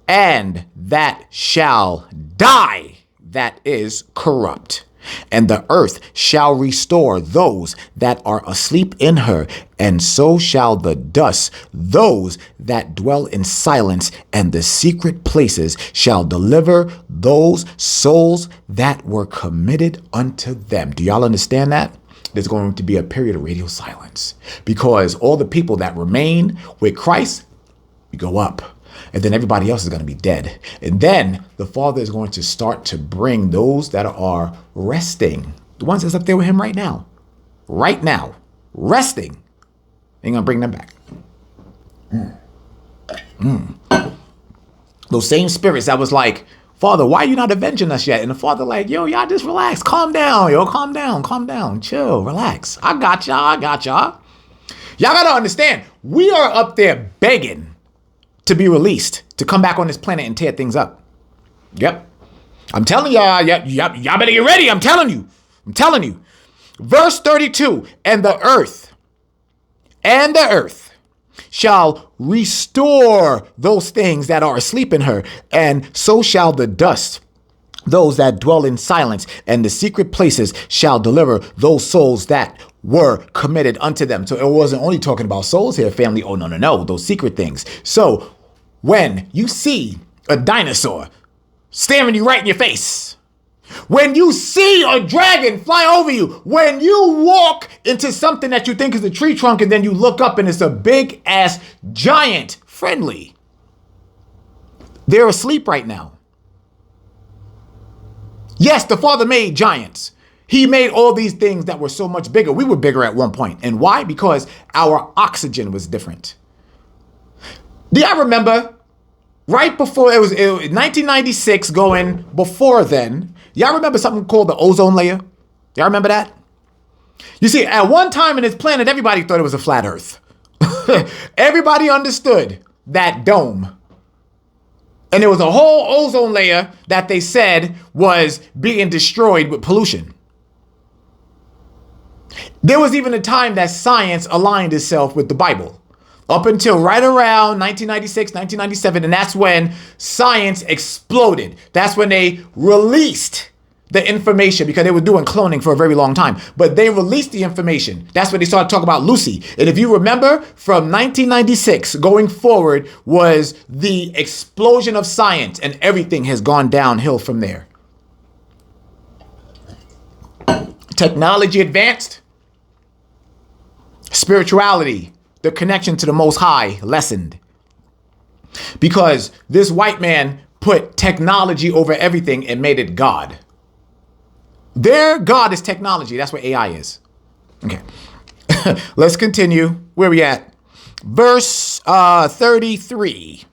and that shall die, that is corrupt. And the earth shall restore those that are asleep in her, and so shall the dust those that dwell in silence, and the secret places shall deliver those souls that were committed unto them. Do y'all understand that? There's going to be a period of radio silence because all the people that remain with Christ, we go up. And then everybody else is going to be dead. And then the Father is going to start to bring those that are resting, the ones that's up there with him right now, resting. They're going to bring them back. Those same spirits that was like, Father, why are you not avenging us yet? And the Father like, yo, y'all just relax. Calm down, calm down. Chill, relax. I got y'all. Y'all got to understand, we are up there begging to be released, to come back on this planet and tear things up. Yep. I'm telling y'all, y'all better get ready. I'm telling you. Verse 32, and the earth shall restore those things that are asleep in her, and so shall the dust those that dwell in silence, and the secret places shall deliver those souls that were committed unto them. So it wasn't only talking about souls here, family. Oh, no, those secret things. So when you see a dinosaur staring you right in your face, when you see a dragon fly over you, when you walk into something that you think is a tree trunk and then you look up and it's a big ass giant friendly, they're asleep right now. Yes, the Father made giants. He made all these things that were so much bigger. We were bigger at one point. And why? Because our oxygen was different. Do y'all remember right before it was 1996 going before then? Y'all remember something called the ozone layer? Y'all remember that? You see, at one time in this planet, everybody thought it was a flat earth. Everybody understood that dome. And there was a whole ozone layer that they said was being destroyed with pollution. There was even a time that science aligned itself with the Bible. Up until right around 1996, 1997, and that's when science exploded. That's when they released the information, because they were doing cloning for a very long time. But they released the information. That's when they started talking about Lucy. And if you remember, from 1996 going forward was the explosion of science, and everything has gone downhill from there. Technology advanced. Spirituality, the connection to the Most High, lessened. Because this white man put technology over everything and made it God. Their God is technology. That's what AI is. Okay. Let's continue. Where we at? Verse 33.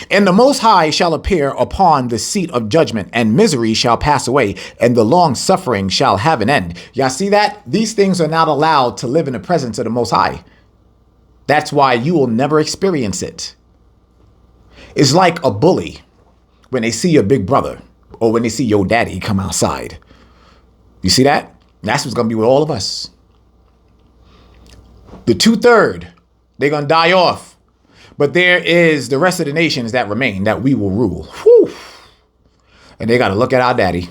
And the Most High shall appear upon the seat of judgment, and misery shall pass away, and the long suffering shall have an end. Y'all see that? These things are not allowed to live in the presence of the Most High. That's why you will never experience it. It's like a bully when they see your big brother or when they see your daddy come outside. You see that? That's what's going to be with all of us. The 2/3, they're going to die off. But there is the rest of the nations that remain that we will rule. Whew. And they got to look at our daddy.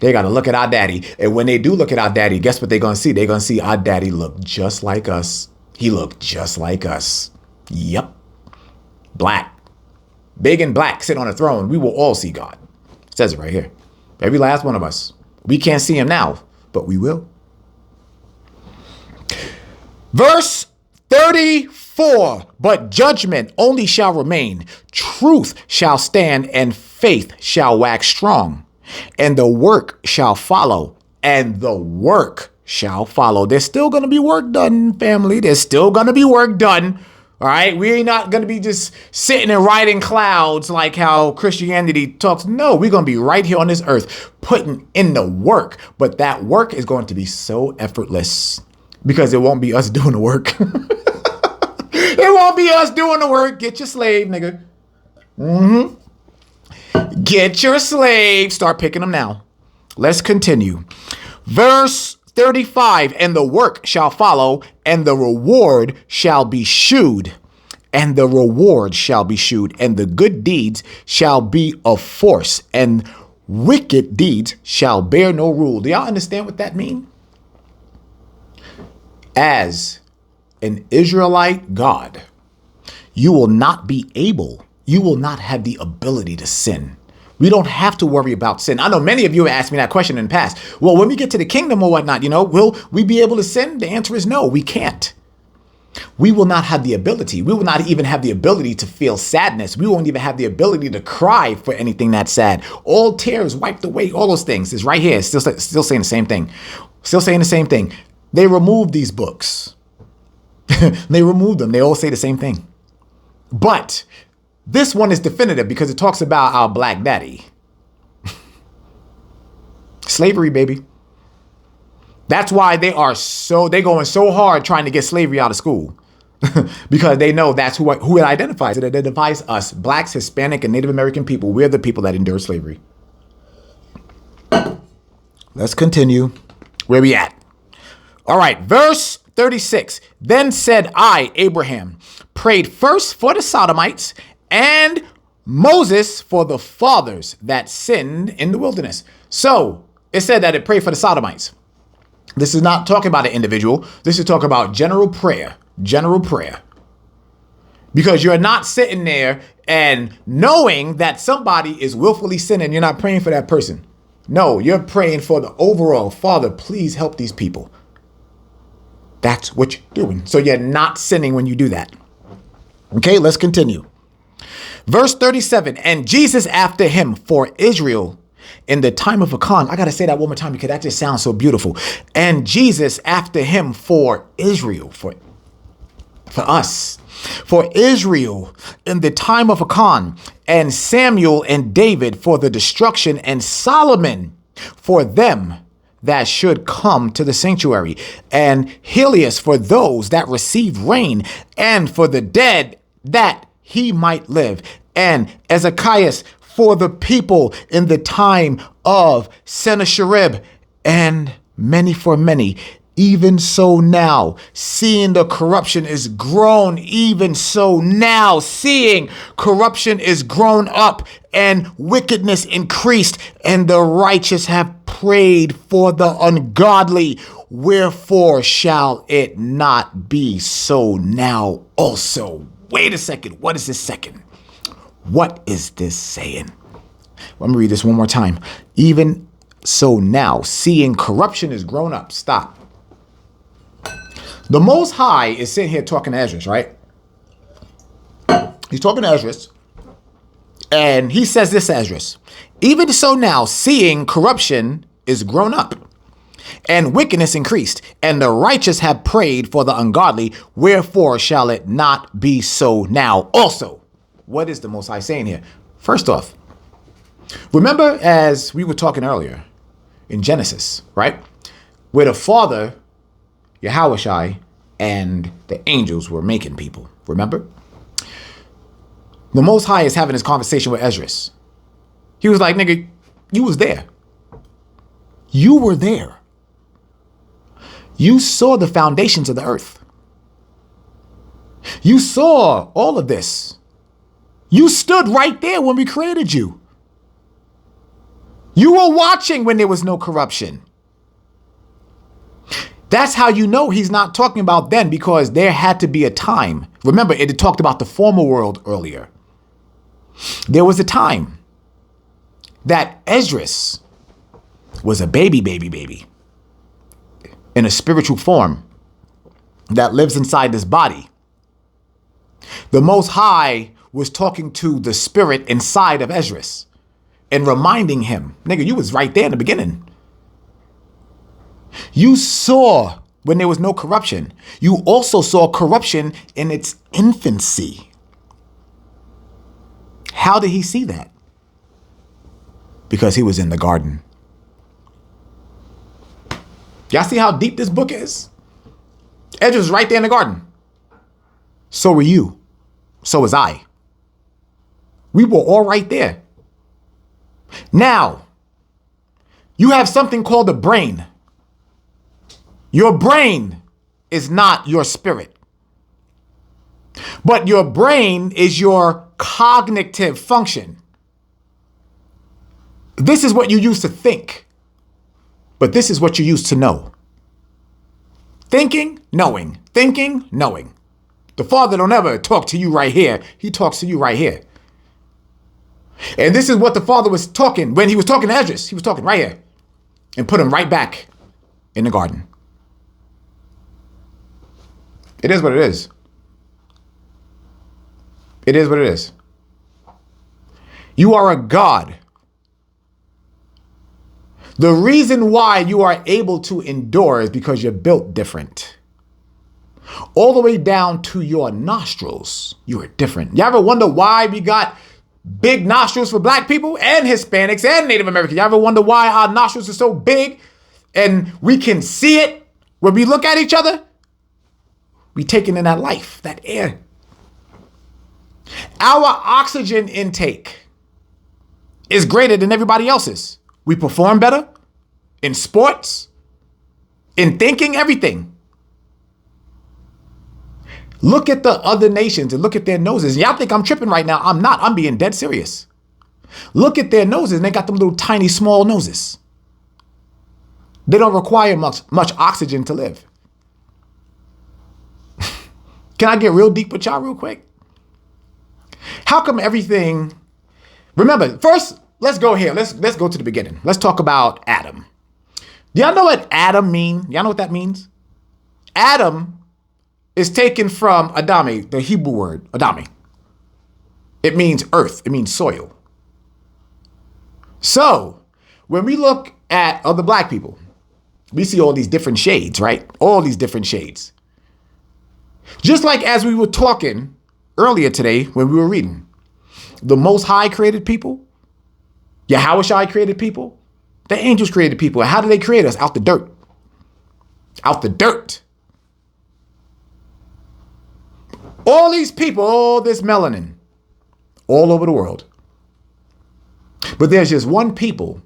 They got to look at our daddy. And when they do look at our daddy, guess what they're going to see? They're going to see our daddy look just like us. He looked just like us. Yep. Black. Big and black, sit on a throne. We will all see God. It says it right here. Every last one of us. We can't see him now, but we will. Verse 34. But judgment only shall remain. Truth shall stand, and faith shall wax strong. And the work shall follow. And the work shall follow. There's still going to be work done, family. There's still going to be work done. All right. We're not going to be just sitting and riding clouds like how Christianity talks. No, we're going to be right here on this earth putting in the work. But that work is going to be so effortless because it won't be us doing the work. It won't be us doing the work. Get your slave, nigga. Get your slave. Start picking them now. Let's continue. Verse 35, and the work shall follow, and the reward shall be shewed, and the reward shall be shewed, and the good deeds shall be of force, and wicked deeds shall bear no rule. Do y'all understand what that means? As an Israelite God, you will not have the ability to sin. We don't have to worry about sin. I know many of you have asked me that question in the past. Well, when we get to the kingdom or whatnot, will we be able to sin? The answer is no, we can't. We will not have the ability. We will not even have the ability to feel sadness. We won't even have the ability to cry for anything that's sad. All tears wiped away, all those things. It's right here. It's still saying the same thing. Still saying the same thing. They removed these books. They removed them. They all say the same thing. But this one is definitive because it talks about our black daddy. Slavery, baby. That's why they're going so hard trying to get slavery out of school. Because they know that's who it identifies. It identifies us, blacks, Hispanic, and Native American people. We're the people that endure slavery. Let's continue. Where we at? All right, verse 36. Then said I, Abraham, prayed first for the Sodomites, and Moses for the fathers that sinned in the wilderness. So it said that it prayed for the Sodomites. This is not talking about an individual. This is talking about general prayer. General prayer. Because you're not sitting there and knowing that somebody is willfully sinning. You're not praying for that person. No, you're praying for the overall. Father, please help these people. That's what you're doing. So you're not sinning when you do that. Okay, let's continue. Verse 37, and Jesus after him for Israel in the time of Achan. I got to say that one more time because that just sounds so beautiful. And Jesus after him for Israel, for us, for Israel in the time of Achan, and Samuel and David for the destruction, and Solomon for them that should come to the sanctuary, and Helios for those that receive rain, and for the dead that he might live, and Ezekias for the people in the time of Sennacherib, and many for many. Even so now, seeing the corruption is grown, even so now, seeing corruption is grown up and wickedness increased, and the righteous have prayed for the ungodly. Wherefore shall it not be so now also? Wait a second. What is this second? What is this saying? Let me read this one more time. Even so now, seeing corruption is grown up. Stop. The Most High is sitting here talking to Esdras, right? He's talking to Esdras. And he says this to Esdras. Even so now, seeing corruption is grown up and wickedness increased, and the righteous have prayed for the ungodly. Wherefore shall it not be so now also? What is the Most High saying here? First off, remember as we were talking earlier in Genesis, right? Where the Father, Yahushua, and the angels were making people. Remember? The Most High is having this conversation with Esdras. He was like, nigga, you was there. You were there. You saw the foundations of the earth. You saw all of this. You stood right there when we created you. You were watching when there was no corruption. That's how you know he's not talking about then, because there had to be a time. Remember, it had talked about the former world earlier. There was a time that Esdras was a baby in a spiritual form that lives inside this body. The Most High was talking to the spirit inside of Esdras and reminding him, nigga, you was right there in the beginning. You saw when there was no corruption. You also saw corruption in its infancy. How did he see that? Because he was in the garden. Y'all see how deep this book is? Esdras was right there in the garden. So were you. So was I. We were all right there. Now, you have something called a brain. Your brain is not your spirit. But your brain is your cognitive function. This is what you use to think. But this is what you use to know. Thinking, knowing. Thinking, knowing. The Father don't ever talk to you right here. He talks to you right here. And this is what the Father was talking when he was talking to Esdras. He was talking right here and put him right back in the garden. It is what it is. It is what it is. You are a God. The reason why you are able to endure is because you're built different. All the way down to your nostrils, you are different. You ever wonder why we got big nostrils for black people and Hispanics and Native Americans? You ever wonder why our nostrils are so big and we can see it when we look at each other? We taking in that life, that air. Our oxygen intake is greater than everybody else's. We perform better in sports, in thinking, everything. Look at the other nations and look at their noses. Y'all think I'm tripping right now. I'm not. I'm being dead serious. Look at their noses and they got them little tiny small noses. They don't require much oxygen to live. Can I get real deep with y'all real quick? How come everything... Remember, first, let's go here. Let's go to the beginning. Let's talk about Adam. Do y'all know what Adam mean? Y'all know what that means? Adam is taken from Adami, the Hebrew word, Adami. It means earth. It means soil. So, when we look at other black people, we see all these different shades, right? All these different shades. Just like as we were talking earlier today when we were reading, the Most High created people. Yahushua created people. The angels created people. And how did they create us? Out the dirt. Out the dirt. All these people, all this melanin, all over the world. But there's just one people.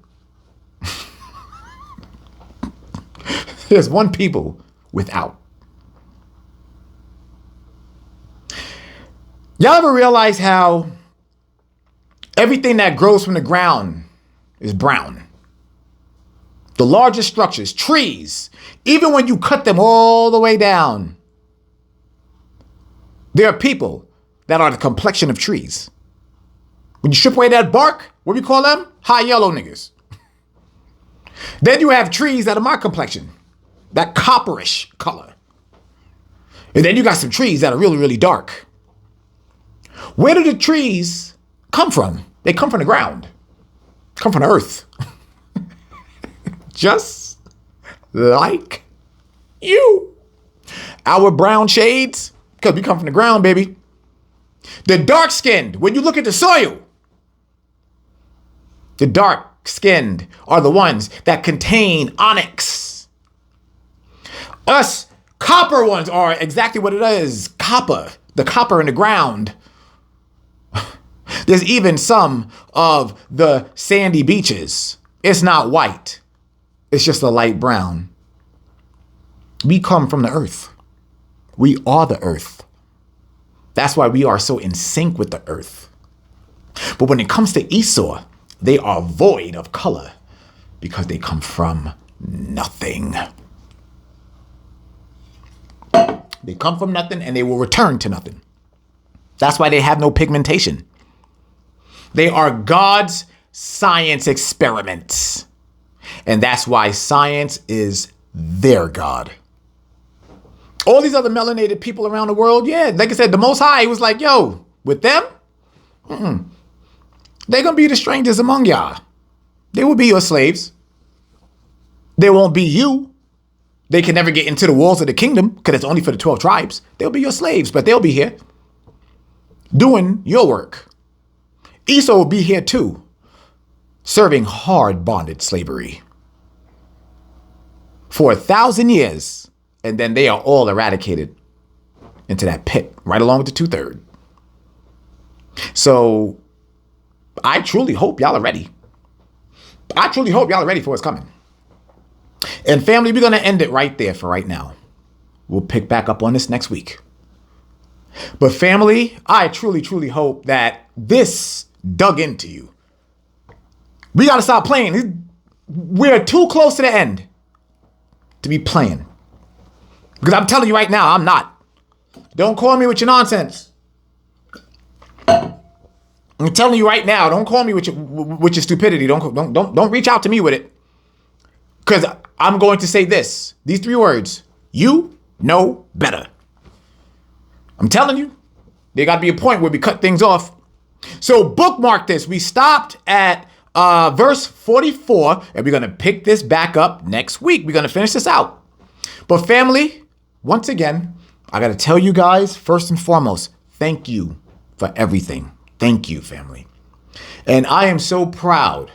There's one people without. Y'all ever realize how everything that grows from the ground is brown? The largest structures, trees, even when you cut them all the way down, there are people that are the complexion of trees. When you strip away that bark, what do we call them? High yellow niggas. Then you have trees that are my complexion, that copperish color. And then you got some trees that are really, really dark. Where do the trees come from? They come from the ground, come from the earth. Just like you. Our brown shades, because we come from the ground, baby. The dark skinned, when you look at the soil, the dark skinned are the ones that contain onyx. Us copper ones are exactly what it is, copper, the copper in the ground. There's even some of the sandy beaches. It's not white. It's just a light brown. We come from the earth. We are the earth. That's why we are so in sync with the earth. But when it comes to Esau, they are void of color because they come from nothing. They come from nothing and they will return to nothing. That's why they have no pigmentation. They are God's science experiments. And that's why science is their God. All these other melanated people around the world, yeah, like I said, the Most High was like, yo, with them, they're going to be the strangers among y'all. They will be your slaves. They won't be you. They can never get into the walls of the kingdom because it's only for the 12 tribes. They'll be your slaves, but they'll be here doing your work. Esau will be here too, serving hard bonded slavery for 1,000 years. And then they are all eradicated into that pit right along with the 2/3. So I truly hope y'all are ready. I truly hope y'all are ready for what's coming. And family, we're going to end it right there for right now. We'll pick back up on this next week. But family, I truly, truly hope that this dug into you. We got to stop playing. We're too close to the end to be playing. Because I'm telling you right now, I'm not. Don't call me with your nonsense. I'm telling you right now, don't call me with your stupidity. Don't reach out to me with it. Because I'm going to say this. These 3 words. You know better. I'm telling you. There got to be a point where we cut things off. So bookmark this. We stopped at verse 44. And we're going to pick this back up next week. We're going to finish this out. But family, once again, I got to tell you guys, first and foremost, thank you for everything. Thank you, family. And I am so proud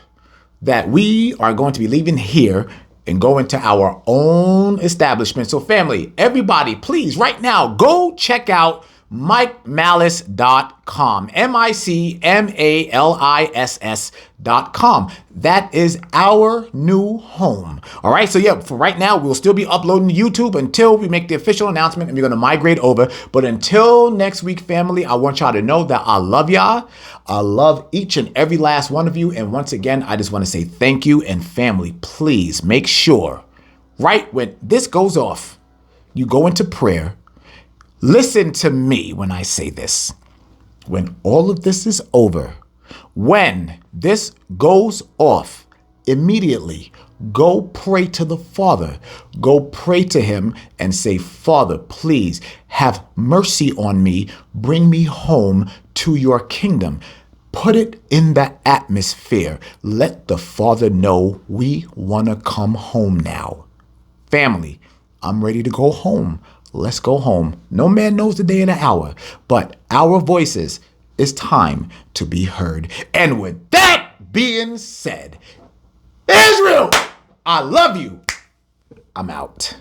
that we are going to be leaving here and go into our own establishment. So family, everybody, please, right now, go check out MikeMaliss.com. MikeMaliss.com. That is our new home. All right. So yeah, for right now, we'll still be uploading to YouTube until we make the official announcement and we're going to migrate over. But until next week, family, I want y'all to know that I love y'all. I love each and every last one of you. And once again, I just want to say thank you. And family, please make sure right when this goes off, you go into prayer. Listen to me when I say this. When all of this is over, when this goes off, immediately go pray to the Father. Go pray to him and say, Father, please have mercy on me. Bring me home to your kingdom. Put it in the atmosphere. Let the Father know we want to come home now. Family, I'm ready to go home. Let's go home. No man knows the day and the hour, but our voices, it's time to be heard. And with that being said, Israel, I love you. I'm out.